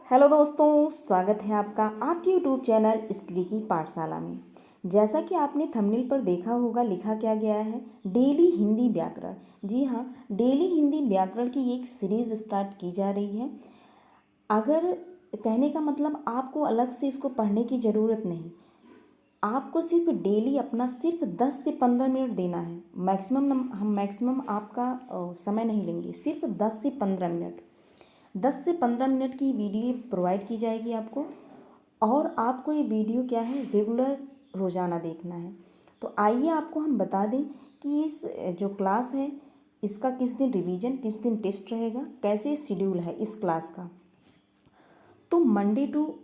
Hello दोस्तों, स्वागत है आपका आपके यूट्यूब चैनल स्टडी की पाठशाला में। जैसा कि आपने थंबनेल पर देखा होगा, लिखा क्या गया है, डेली हिंदी व्याकरण। जी हाँ, डेली हिंदी व्याकरण की एक सीरीज़ स्टार्ट की जा रही है। अगर कहने का मतलब आपको अलग से इसको पढ़ने की ज़रूरत नहीं, आपको सिर्फ डेली अपना सिर्फ 10 से 15 मिनट देना है। हम मैक्सिमम आपका समय नहीं लेंगे, सिर्फ 10 से 15 मिनट। 10 से 15 मिनट की वीडियो प्रोवाइड की जाएगी आपको, और आपको ये वीडियो क्या है, रेगुलर रोज़ाना देखना है। तो आइए आपको हम बता दें कि इस जो क्लास है इसका किस दिन रिवीजन, किस दिन टेस्ट रहेगा, कैसे शेड्यूल है इस क्लास का। तो मंडे टू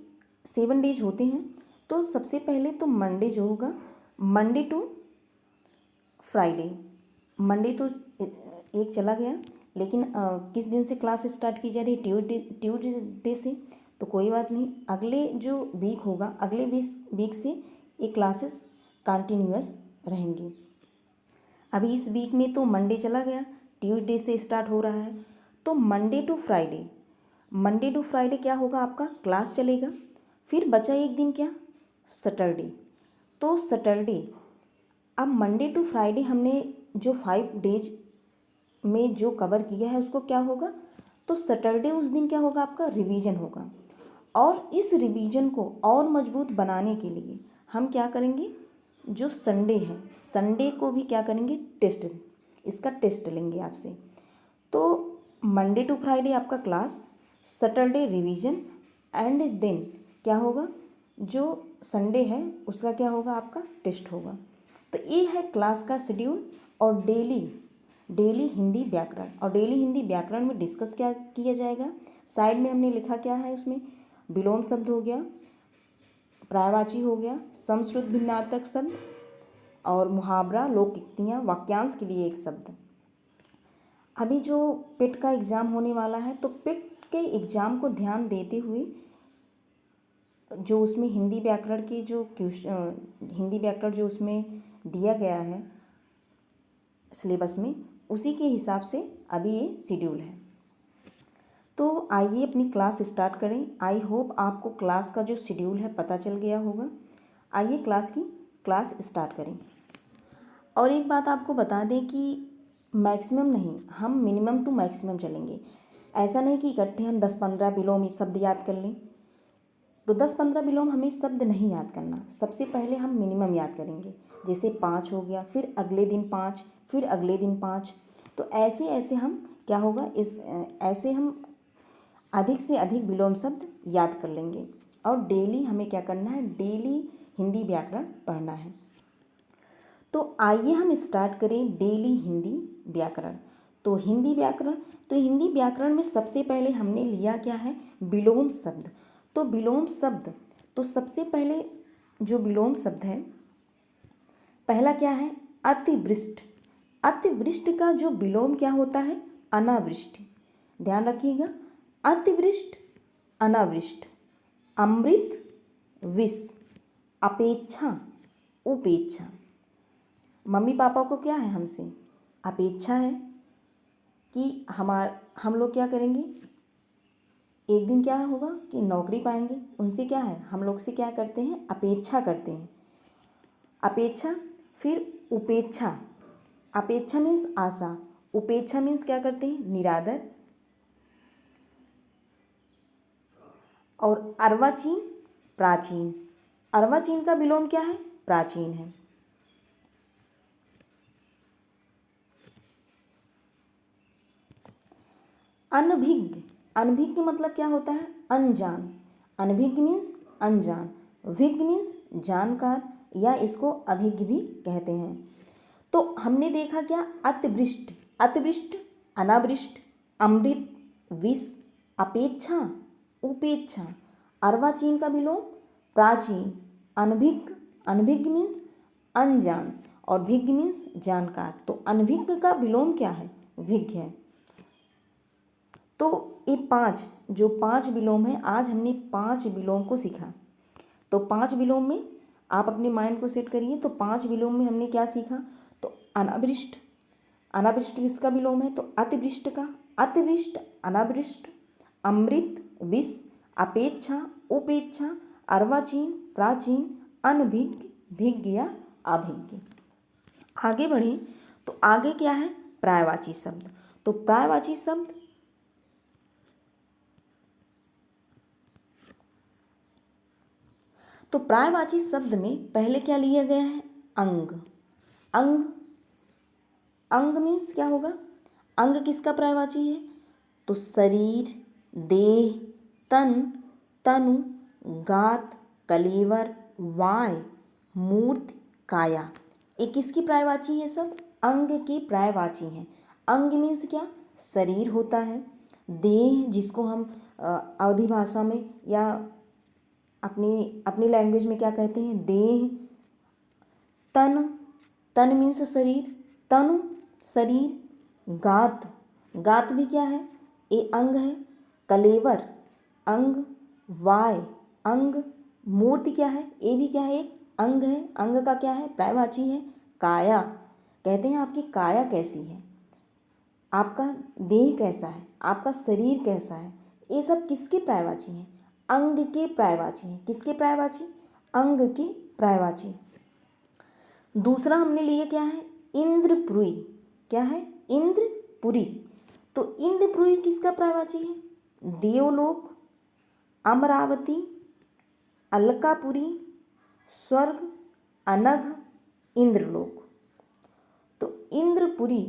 7 डेज होते हैं। तो सबसे पहले तो मंडे जो होगा, मंडे टू फ्राइडे, मंडे तो एक चला गया, लेकिन किस दिन से क्लास स्टार्ट की जा रही है, ट्यूसडे से। तो कोई बात नहीं, अगले जो वीक होगा, अगले वीक से ये क्लासेस कंटिन्यूअस रहेंगी। अभी इस वीक में तो मंडे चला गया, ट्यूसडे से स्टार्ट हो रहा है। तो मंडे टू फ्राइडे क्या होगा, आपका क्लास चलेगा। फिर बचा एक दिन क्या, सैटरडे। तो सैटरडे, अब मंडे टू फ्राइडे हमने जो 5 डेज में जो कवर किया है उसको क्या होगा, तो सैटरडे उस दिन क्या होगा, आपका रिवीजन होगा। और इस रिवीजन को और मजबूत बनाने के लिए हम क्या करेंगे, जो संडे है, संडे को भी क्या करेंगे, टेस्ट, इसका टेस्ट लेंगे आपसे। तो मंडे टू फ्राइडे आपका class, Saturday revision, and then क्या होगा, जो संडे है उसका क्या होगा, आपका टेस्ट होगा। तो ये है क्लास का शेड्यूल। और डेली हिंदी व्याकरण, और डेली हिंदी व्याकरण में डिस्कस क्या किया जाएगा, साइड में हमने लिखा क्या है, उसमें विलोम शब्द हो गया, पर्यायवाची हो गया, समश्रुत भिन्नार्थक शब्द, और मुहावरा, लोकोक्तियाँ, वाक्यांश के लिए एक शब्द। अभी जो पेट का एग्ज़ाम होने वाला है, तो पेट के एग्ज़ाम को ध्यान देते हुए जो उसमें हिंदी व्याकरण की जो हिंदी व्याकरण जो उसमें दिया गया है सिलेबस में, उसी के हिसाब से अभी ये शेड्यूल है। तो आइए अपनी क्लास स्टार्ट करें। आई होप आपको क्लास का जो शेड्यूल है पता चल गया होगा। आइए क्लास स्टार्ट करें। और एक बात आपको बता दें कि मैक्सिमम नहीं, हम मिनिमम टू मैक्सिमम चलेंगे। ऐसा नहीं कि इकट्ठे हम 10-15 विलोम शब्द याद कर लें। तो 10-15 विलोम हमें शब्द नहीं याद करना, सबसे पहले हम मिनिमम याद करेंगे। जैसे 5 हो गया, फिर अगले दिन 5, फिर अगले दिन 5। तो ऐसे ऐसे हम क्या होगा, ऐसे हम अधिक से अधिक विलोम शब्द याद कर लेंगे। और डेली हमें क्या करना है, डेली हिंदी व्याकरण पढ़ना है। तो आइए हम स्टार्ट करें डेली हिंदी व्याकरण। तो हिंदी व्याकरण में सबसे पहले हमने लिया क्या है, विलोम शब्द। तो विलोम शब्द, तो सबसे पहले जो विलोम शब्द है, पहला क्या है, अतिवृष्ट। अतिवृष्ट का जो विलोम क्या होता है, अनावृष्टि। ध्यान रखिएगा, अतिवृष्ट, अनावृष्ट, अमृत, विष, अपेक्षा, उपेक्षा। मम्मी पापा को क्या है, हमसे अपेक्षा है कि हम लोग क्या करेंगे, एक दिन क्या होगा कि नौकरी पाएंगे। उनसे क्या है, हम लोग से क्या करते हैं, अपेक्षा करते हैं, अपेक्षा। फिर उपेक्षा, अपेक्षा मीन्स आशा, उपेक्षा मीन्स क्या करते हैं, निरादर। और अर्वाचीन, प्राचीन। अर्वाचीन का विलोम क्या है, प्राचीन है। अनभिज्ञ, अनभिज्ञ मतलब क्या होता है, अनजान। अनभिज्ञ मीन्स अनजान, विज्ञ मीन्स जानकार, या इसको अभिज्ञ भी कहते हैं। तो हमने देखा क्या, अतिवृष्ट, अतिवृष्ट, अनावृष्ट, अमृत, विष, अपेक्षा, उपेक्षा। अर्वाचीन का विलोम प्राचीन, अनभिज्ञ, अनभिज्ञ मीन्स अनजान, और भिज्ञ मीन्स जानकार। तो अनभिज्ञ का विलोम क्या है, विज्ञ है। तो ये जो पांच विलोम है, आज हमने 5 विलोम को सीखा। तो 5 विलोम में आप अपने माइंड को सेट करिए। तो 5 विलोम में हमने क्या सीखा, तो अनावृष्ट, अनावृष्ट किसका विलोम है, तो अतिवृष्ट का, अतिवृष्ट, अनावृष्ट, अमृत, विष, अपेक्षा, उपेक्षा, अर्वाचीन, प्राचीन, अनभिज्ञ, भिज्ञ या अभिज्ञ। आगे बढ़ें तो आगे क्या है, पर्यायवाची शब्द। तो पर्यायवाची शब्द पर्यायवाची शब्द में पहले क्या लिया गया है, अंग। अंग, अंग मीन्स क्या होगा, अंग किसका पर्यायवाची है, तो शरीर, देह, तन, तनु, गात, कलेवर, वाय, मूर्ति, काया, ये किसकी पर्यायवाची है, सब अंग की पर्यायवाची हैं। अंग मीन्स क्या, शरीर होता है। देह, जिसको हम अवधी भाषा में या अपनी अपनी लैंग्वेज में क्या कहते हैं, देह। तन, तन मीन्स शरीर, तनु शरीर। गात, गात भी क्या है, ये अंग है। कलेवर अंग, वाय अंग, मूर्ति क्या है, ये भी क्या है, एक अंग है। अंग का क्या है, पर्यायवाची है। काया, कहते हैं आपकी काया कैसी है, आपका देह कैसा है, आपका शरीर कैसा है, ये सब किसके पर्यायवाची हैं, अंग के पर्यायवाची हैं। किसके पर्यायवाची, अंग के पर्यायवाची। दूसरा हमने लिए क्या है, इंद्रपुरी। क्या है, इंद्रपुरी। तो इंद्रपुरी किसका पर्यायवाची है, देवलोक, अमरावती, अलकापुरी, स्वर्ग, अनघ, इंद्रलोक। तो इंद्रपुरी,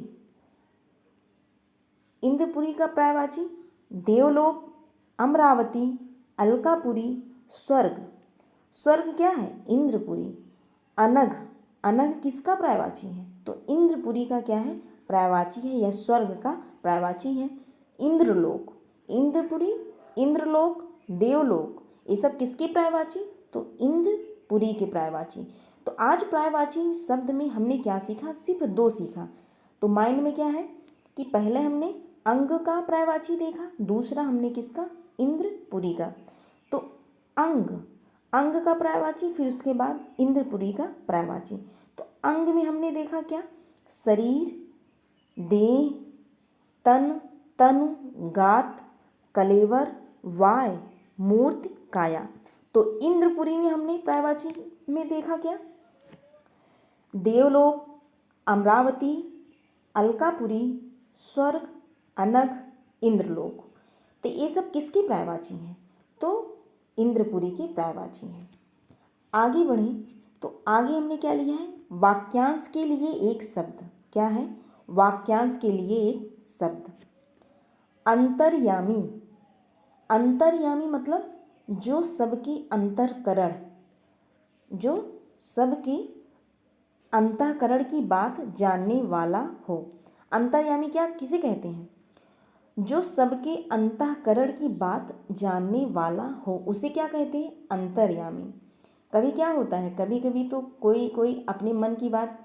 इंद्रपुरी का पर्यायवाची देवलोक, अमरावती, अलकापुरी, स्वर्ग। स्वर्ग क्या है, इंद्रपुरी। अनघ, अनघ किसका पर्यायवाची है, तो इंद्रपुरी का क्या है, पर्यायवाची है, या स्वर्ग का पर्यायवाची है। इंद्रलोक, इंद्रपुरी, इंद्रलोक, देवलोक, ये सब किसकी पर्यायवाची, तो इंद्रपुरी के पर्यायवाची। तो आज पर्यायवाची शब्द में हमने क्या सीखा, सिर्फ 2 सीखा। तो माइंड में क्या है कि पहले हमने अंग का पर्यायवाची देखा, दूसरा हमने किसका, इंद्रपुरी का। तो अंग, अंग का पर्यायवाची, फिर उसके बाद इंद्रपुरी का पर्यायवाची। तो अंग में हमने देखा क्या, शरीर, देह, तन, तनु, गात, कलेवर, वाय, मूर्ति, काया। तो इंद्रपुरी में हमने पर्यायवाची में देखा क्या, देवलोक, अमरावती, अलकापुरी, स्वर्ग, अनघ, इंद्रलोक। तो ये सब किसकी पर्यायवाची हैं, तो इंद्रपुरी के पर्यायवाची हैं। आगे बढ़ें तो आगे हमने क्या लिया है, वाक्यांश के लिए एक शब्द। क्या है, वाक्यांश के लिए एक शब्द, अंतर्यामी। अंतर्यामी मतलब जो सबकी अंतःकरण, जो सबकी अंतःकरण की बात जानने वाला हो। अंतर्यामी क्या, किसे कहते हैं, जो सबके अंतःकरण की बात जानने वाला हो, उसे क्या कहते हैं, अंतर्यामी। कभी क्या होता है, कभी कभी तो कोई कोई अपने मन की बात,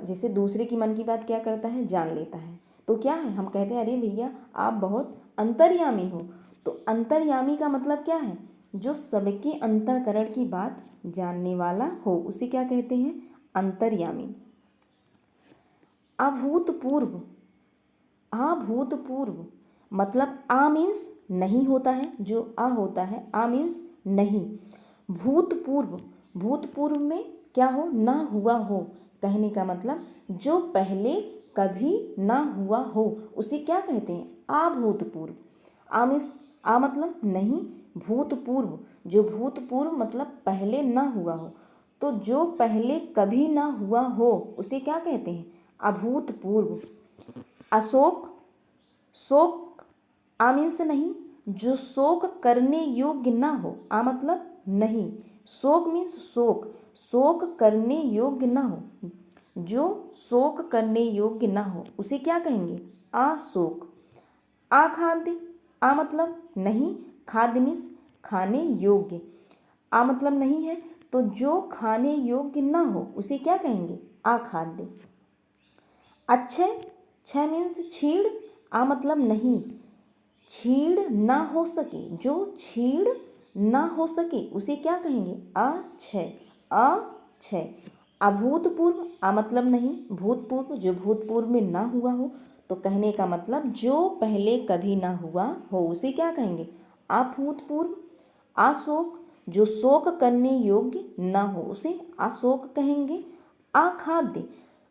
जैसे दूसरे की मन की बात क्या करता है, जान लेता है। तो क्या है, हम कहते हैं अरे भैया आप बहुत अंतर्यामी हो। तो अंतर्यामी का मतलब क्या है, जो सबके अंतःकरण की बात जानने वाला हो, उसे क्या कहते हैं, अंतर्यामी। अभूतपूर्व, अभूतपूर्व मतलब आ मीन्स नहीं होता है, जो आ होता है, आ मीन्स नहीं। भूतपूर्व, भूतपूर्व में क्या हो, ना हुआ हो, कहने का मतलब जो पहले कभी ना हुआ हो, उसे क्या कहते हैं, अभूतपूर्व। आ मीन्स आ मतलब नहीं, भूतपूर्व, जो भूतपूर्व मतलब पहले ना हुआ हो, तो जो पहले कभी ना हुआ हो उसे क्या कहते हैं, अभूतपूर्व। अशोक, शोक, आ मीन्स नहीं, जो शोक करने योग्य ना हो, आ मतलब नहीं, शोक मीन्स शोक, शोक करने योग्य ना हो, जो शोक करने योग्य ना हो उसे क्या कहेंगे, अशोक। अखाद्य, आ मतलब नहीं, खाद्य मीन्स खाने योग्य, आ मतलब नहीं है, तो जो खाने योग्य ना हो उसे क्या कहेंगे, अखाद्य। अक्षय, क्षय मीन्स छीड़, आ मतलब नहीं, छीड़ ना हो सके, जो छीड़ ना हो सके उसे क्या कहेंगे, अक्षय, अक्षय। अभूतपूर्व, आ मतलब नहीं, भूतपूर्व, जो भूतपूर्व में ना हुआ हो, तो कहने का मतलब जो पहले कभी ना हुआ हो उसे क्या कहेंगे, अभूतपूर्व। अशोक, जो शोक करने योग्य न हो उसे अशोक कहेंगे। अखाद्य,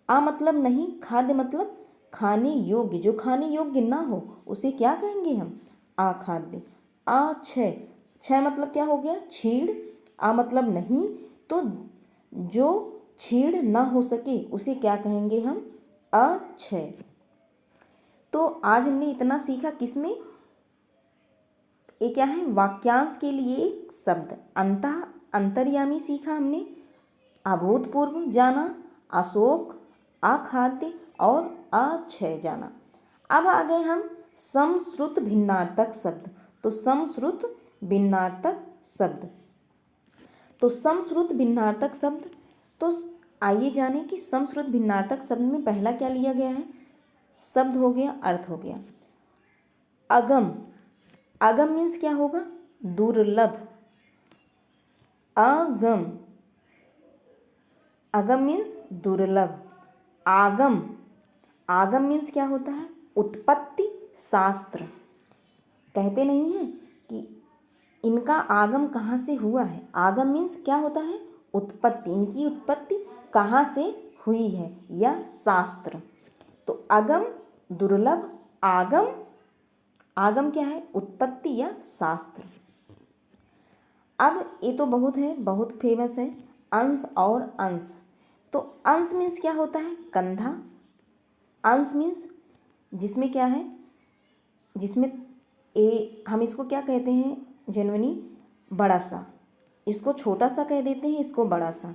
आ मतलब नहीं, खाद्य मतलब खाने योग्य, जो खाने योग्य ना हो उसे क्या कहेंगे हम? अखाद्य। अक्षय, क्षय मतलब क्या हो गया? छीड़। आ मतलब नहीं, तो जो छीड़ ना हो सके उसे क्या कहेंगे हम? अक्षय। तो आज हमने इतना सीखा किसमें? ये क्या है? वाक्यांश के लिए एक शब्द अंतः अंतर्यामी सीखा हमने, अभूतपूर्व जाना, अशोक, अखाद्य और अक्षय जाना। अब आ गए हम समश्रुत भिन्नार्थक शब्द। तो समश्रुत भिन्नार्थक शब्द, तो समश्रुत भिन्नार्थक शब्द, तो आइए जाने कि समश्रुत भिन्नार्थक शब्द में पहला क्या लिया गया है? शब्द हो गया, अर्थ हो गया। अगम, अगम मीन्स क्या होगा? दुर्लभ। अगम, अगम मीन्स दुर्लभ। आगम, आगम मीन्स क्या होता है? उत्पत्ति शास्त्र। कहते नहीं है कि इनका आगम कहाँ से हुआ है। आगम मीन्स क्या होता है? उत्पत्ति, इनकी उत्पत्ति कहाँ से हुई है या शास्त्र। तो अगम, दुर्लभ, आगम, आगम क्या है? उत्पत्ति या शास्त्र। अब ये तो बहुत है, बहुत फेमस है, अंश और अंश। तो अंश मीन्स क्या होता है? कंधा। अंश मीन्स जिसमें क्या है? जिसमें हम इसको क्या कहते हैं जनरली? बड़ा सा। इसको छोटा सा कह देते हैं, इसको बड़ा सा।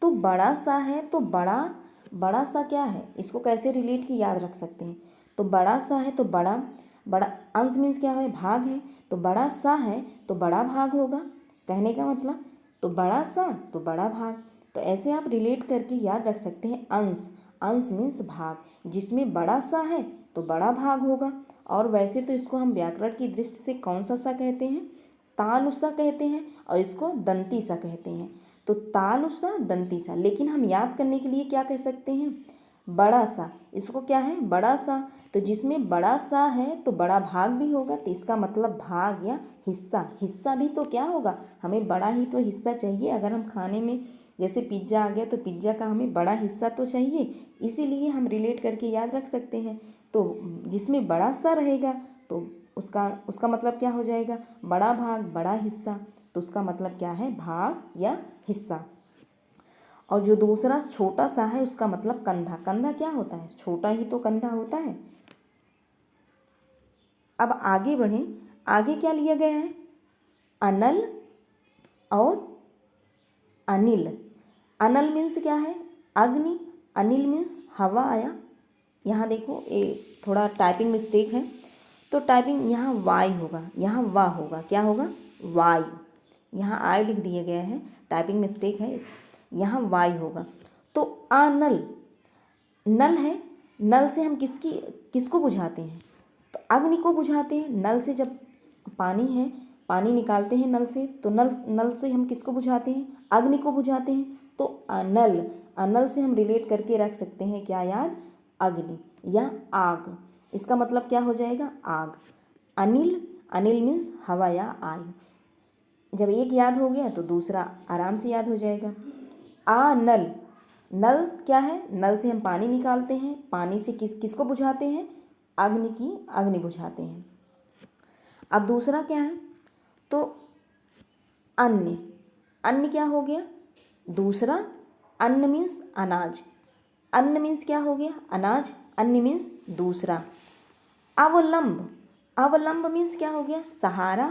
तो बड़ा सा है तो बड़ा, बड़ा सा क्या है? इसको कैसे रिलेट की याद रख सकते हैं? तो बड़ा सा है तो बड़ा, बड़ा अंश मीन्स क्या है? भाग है। तो बड़ा सा है तो बड़ा भाग होगा, कहने का मतलब। तो बड़ा सा तो बड़ा भाग। तो ऐसे आप रिलेट करके याद रख सकते हैं अंश। अंश मीन्स भाग, जिसमें बड़ा सा है तो बड़ा भाग होगा। और वैसे तो इसको हम व्याकरण की दृष्टि से कौन सा सा कहते हैं? तालुसा कहते हैं, और इसको दंती सा कहते हैं। तो तालुसा, दंती सा। लेकिन हम याद करने के लिए क्या कह सकते हैं? बड़ा सा। इसको क्या है? बड़ा सा। तो जिसमें बड़ा सा है तो बड़ा भाग भी होगा, तो इसका मतलब भाग या हिस्सा। हिस्सा भी तो क्या होगा? हमें बड़ा ही तो हिस्सा चाहिए। अगर हम खाने में जैसे पिज्ज़ा आ गया तो पिज्ज़ा का हमें बड़ा हिस्सा तो चाहिए, इसीलिए हम रिलेट करके याद रख सकते हैं। तो जिसमें बड़ा सा रहेगा तो उसका मतलब क्या हो जाएगा? बड़ा भाग, बड़ा हिस्सा। तो उसका मतलब क्या है? भाग या हिस्सा। और जो दूसरा छोटा सा है उसका मतलब कंधा। कंधा क्या होता है? छोटा ही तो कंधा होता है। अब आगे बढ़ें, आगे क्या लिया गया है? अनल और अनिल। अनल मीन्स क्या है? अग्नि। अनिल मीन्स हवा आया। यहाँ देखो ये थोड़ा टाइपिंग मिस्टेक है, तो टाइपिंग यहाँ वायु होगा, यहाँ वा होगा। क्या होगा? वायु। यहाँ आय लिख दिया गया है, टाइपिंग मिस्टेक है, यहाँ वायु होगा। तो अनल, नल है। नल से हम किसको बुझाते हैं? तो अग्नि को बुझाते हैं। नल से जब पानी है, पानी निकालते हैं नल से, तो नल से हम किसको बुझाते हैं? अग्नि को बुझाते हैं। तो अनल, अनल से हम रिलेट करके रख सकते हैं क्या याद? अग्नि या आग। इसका मतलब क्या हो जाएगा? आग। अनिल, अनिल मीन्स हवा या आग। जब एक याद हो गया तो दूसरा आराम से याद हो जाएगा। नल, नल क्या है? नल से हम पानी निकालते हैं। पानी से किसको बुझाते हैं? अग्नि बुझाते हैं। अब दूसरा क्या है? तो अन्न। अन्न क्या हो गया? दूसरा अन्न मीन्स अनाज। अन्न मीन्स क्या हो गया? अनाज। अन्न मीन्स दूसरा। अवलंब, अवलंब मीन्स क्या हो गया? सहारा।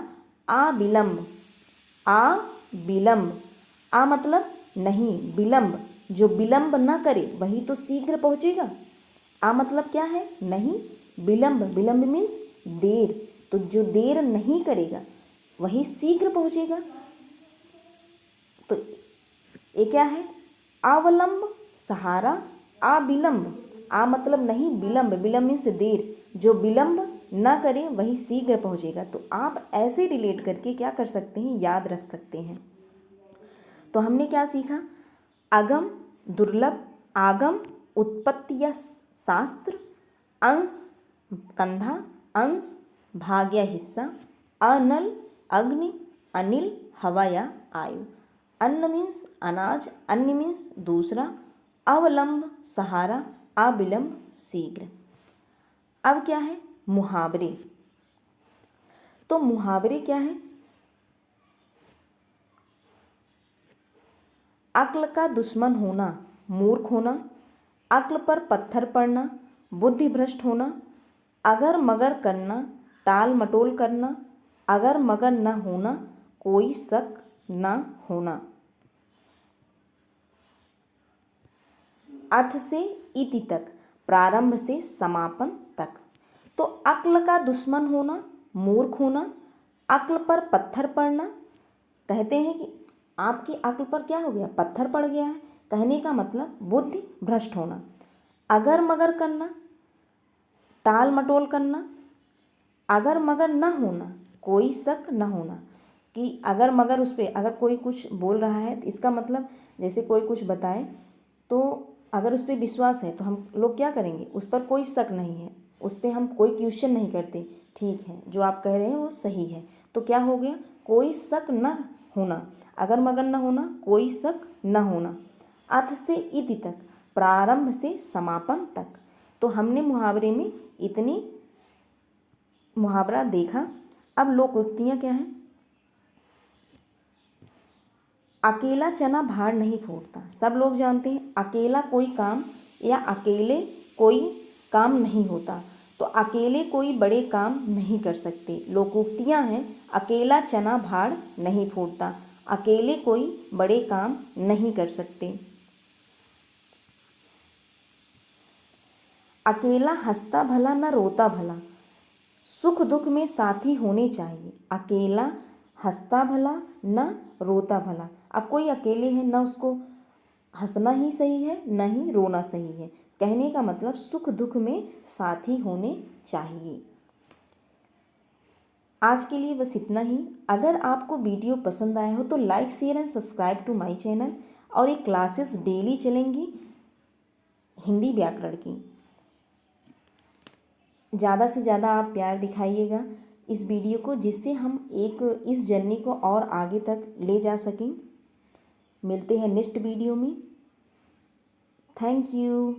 अविलंब, अविलंब, आ मतलब नहीं, विलंब, जो विलंब ना करे वही तो शीघ्र पहुँचेगा। आ मतलब क्या है? नहीं, विलंब। विलंब मीन्स देर, तो जो देर नहीं करेगा वही शीघ्र पहुँचेगा। तो ये क्या है? अवलंब, सहारा, अविलंब। आ मतलब नहीं, विलंब। विलंब मीन्स देर, जो विलंब ना करे वही शीघ्र पहुँचेगा। तो आप ऐसे रिलेट करके क्या कर सकते हैं? याद रख सकते हैं। तो हमने क्या सीखा? अगम, दुर्लभ, आगम, उत्पत्ति या शास्त्र, अंश, कंधा, अंश, भाग या हिस्सा, अनल, अग्नि, अनिल, हवा या आयु। अन्न मीन्स अनाज, अन्य मीन्स दूसरा, अवलंब सहारा, अविलंब शीघ्र। अब क्या है मुहावरे। तो मुहावरे क्या है? अक्ल का दुश्मन होना, मूर्ख होना, अक्ल पर पत्थर पड़ना, बुद्धि भ्रष्ट होना, अगर मगर करना, टाल मटोल करना, अगर मगर न होना, कोई शक न होना। अर्थ से इति तक, प्रारंभ से समापन तक। तो अक्ल का दुश्मन होना, मूर्ख होना, अक्ल पर पत्थर पड़ना, कहते हैं कि आपकी अक्ल पर क्या हो गया, पत्थर पड़ गया है। कहने का मतलब बुद्धि भ्रष्ट होना। अगर मगर करना, टाल मटोल करना, अगर मगर न होना, कोई शक न होना। कि अगर मगर उस पर अगर कोई कुछ बोल रहा है तो इसका मतलब जैसे कोई कुछ बताए तो अगर उस पर विश्वास है तो हम लोग क्या करेंगे, उस पर कोई शक नहीं है, उस पर हम कोई क्वेश्चन नहीं करते, ठीक है जो आप कह रहे हैं वो सही है। तो क्या हो गया, कोई शक न होना, अगर मगर न होना, कोई शक न होना। अथ से इति तक, प्रारंभ से समापन तक। तो हमने मुहावरे में इतनी मुहावरा देखा। अब लोकोक्तियाँ क्या हैं? अकेला चना भार नहीं फोड़ता। सब लोग जानते हैं अकेला कोई काम या अकेले कोई काम नहीं होता, तो अकेले कोई बड़े काम नहीं कर सकते। लोकोक्तियाँ हैं अकेला चना भार नहीं फोड़ता, अकेले कोई बड़े काम नहीं कर सकते। अकेला हंसता भला न रोता भला, सुख दुख में साथी होने चाहिए। अकेला हंसता भला न रोता भला। अब कोई अकेले है, ना उसको हंसना ही सही है न ही रोना सही है। कहने का मतलब सुख दुख में साथी होने चाहिए। आज के लिए बस इतना ही। अगर आपको वीडियो पसंद आया हो तो like share and subscribe to my channel. और ये क्लासेस डेली चलेंगी हिंदी व्याकरण की। ज़्यादा से ज़्यादा आप प्यार दिखाइएगा इस वीडियो को, जिससे हम इस जर्नी को और आगे तक ले जा सकें। मिलते हैं नेक्स्ट वीडियो में। Thank you.